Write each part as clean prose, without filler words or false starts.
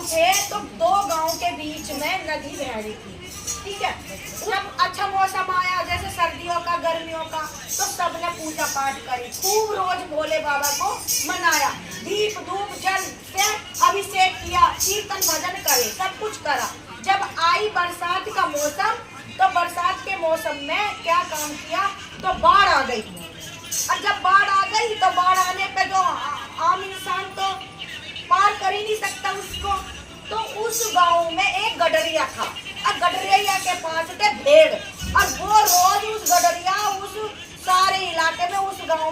थे तो 2 गांव के बीच में नदी बह रही थी, ठीक है। जब अच्छा मौसम आया जैसे सर्दियों का गर्मियों का, तो सबने पूजा पाठ करी, खूब रोज भोले बाबा को मनाया, दीप धूप जल से अभिषेक किया, कीर्तन भजन करे, सब कुछ करा। जब आई बरसात का मौसम, तो बरसात के मौसम में क्या काम किया, तो बाढ़ आ गई। और जब बाढ़ आ गई तो बाढ़ आने पे जो आम इंसान तो पार कर ही नहीं सकता उसको, तो उस गांव में एक गडरिया था, और गडरिया के पास थे भेड़, और वो रोज उस गडरिया उस सारे इलाके में, उस गांव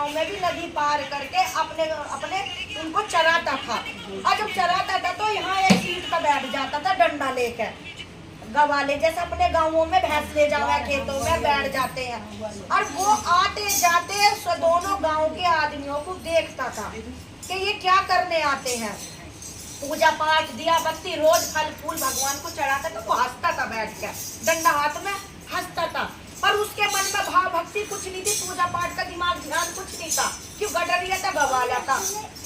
में भी नदी पार करके अपने उनको चराता था। और जब चराता था तो यहाँ एक सीट पर बैठ जाता था डंडा लेकर, गवाले जैसे अपने गांवों में भैंस ले जावे खेतों में बैठ जाते हैं। और वो आते जाते दोनों गांव के आदमियों को देखता था कि ये क्या करने आते हैं। पूजा पाठ दिया बत्ती रोज फल फूल भगवान को चढ़ाता था, वो हंसता था बैठ कर, डंडा हाथ में हंसता था, पर उसके मन में भाव भक्ति कुछ नहीं थी, पूजा पाठ का दिमाग ध्यान कुछ नहीं था, क्यों गडरिया था गवाला था।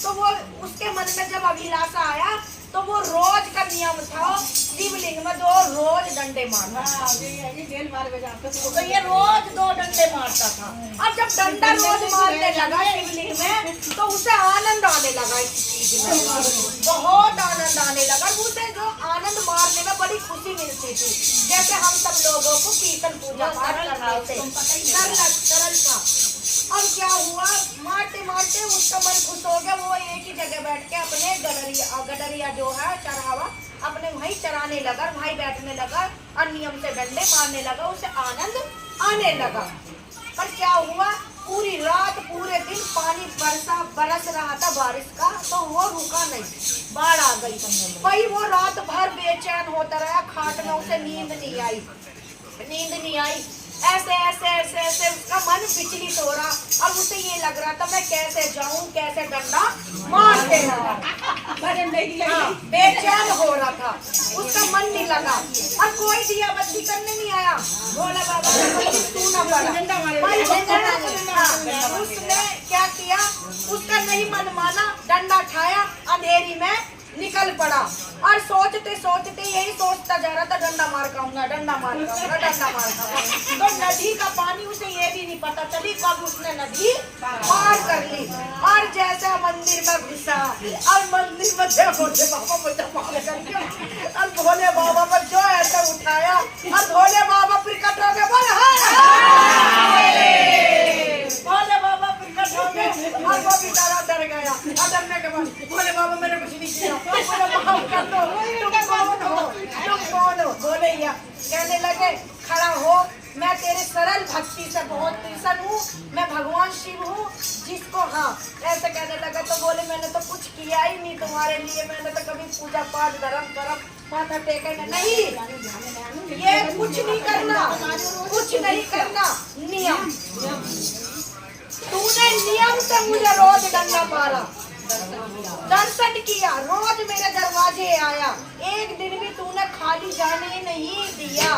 तो वो उसके मन में जब अभिलाषा आया तो वो रोज का नियम था शिवलिंग में 2 रोज डंडे मारना, तो ये रोज 2 डंडे मारता था। और जब डंडा रोज मारने लगा शिवलिंग में तो उसे आनंद आने लगा, इस चीज में बहुत आनंद आने लगा। उसे जो आनंद मारने में बड़ी खुशी मिलती थी, जैसे हम सब लोगों को कीर्तन पूजा पाठ करने से सरल था। अब क्या हुआ, मारते मारते उसका मन खुश हो गया, वो एक ही जगह बैठ के अपने गडरिया जो है चरावा अपने वहीं चराने लगा, वहीं बैठने लगा और नियम से डंडे मारने लगा, उसे आनंद आने लगा। पर क्या हुआ, पूरी रात पूरे दिन पानी बरस रहा था बारिश का, तो वो रुका नहीं, बाढ़ आ गई। वही वो रात भर बेचैन होता रहा खाट में, उसे नींद नहीं आई, ऐसे उसका मन विचलित हो रहा, और उसे ये लग रहा था मैं कैसे जाऊं, कैसे डंडा मार देना, बेचैन हो रहा था, उसका मन नहीं लगा। और कोई दिया बत्ती करने नहीं आया, भोले बाबा उसने क्या किया, उसका नहीं मन माना, डंडा उठाया, अंधेरी में निकल पड़ा, और सोचते यही सोचता जा रहा था डंडा मार खाऊंगा। तो नदी का पानी उसे ये भी नहीं पता चली कब उसने नदी पार कर ली, और जैसा मंदिर में घुसा, और मंदिर में भोले बाबा मुझे मार करके, और भोले बाबा पर जो ऐसा उठाया, और भोले बाबा प्रकट हो गए, भोले बाबा प्रकट हो गए, और वो बेचारा डर गया, और डरने के बाद भोले बाबा मैंने कुछ नहीं किया, तुम कौन हो? बोले या कहने लगे खड़ा हो, मैं तेरे सरल भक्ति से बहुत प्रसन्न हूँ, मैं भगवान शिव हूँ जिसको, हाँ ऐसे कहने लगा। तो बोले मैंने तो कुछ किया ही नहीं तुम्हारे लिए, मैंने तो कभी पूजा पाठ धर्म करम माथा टेके नहीं, ये कुछ नहीं करना, नियम, तूने नियम से मुझे रोज डंडा मारा, दर्शन किया, रोज मेरे दरवाजे आया, एक दिन भी तूने खाली जाने नहीं दिया।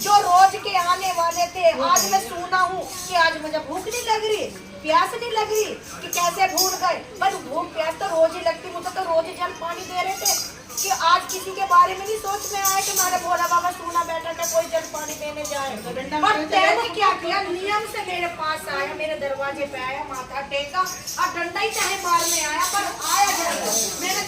जो रोज के आने वाले थे, आज मैं सुना हूँ कि आज मुझे भूख नहीं लग रही, प्यास नहीं लग रही, कि कैसे भूल गए, पर भूख प्यास तो रोज ही लगती, मुझे तो रोज जल पानी दे रहे थे, कि आज किसी के बारे में नहीं सोच में आया कि हमारे भोला बाबा सोना बैठा था, कोई जल पानी देने जाए। पर तेने क्या किया, नियम से मेरे पास आया, मेरे दरवाजे पे आया, माथा टेका, और डंडा ही चाहे मारने आया, पर आया जरूर, मैंने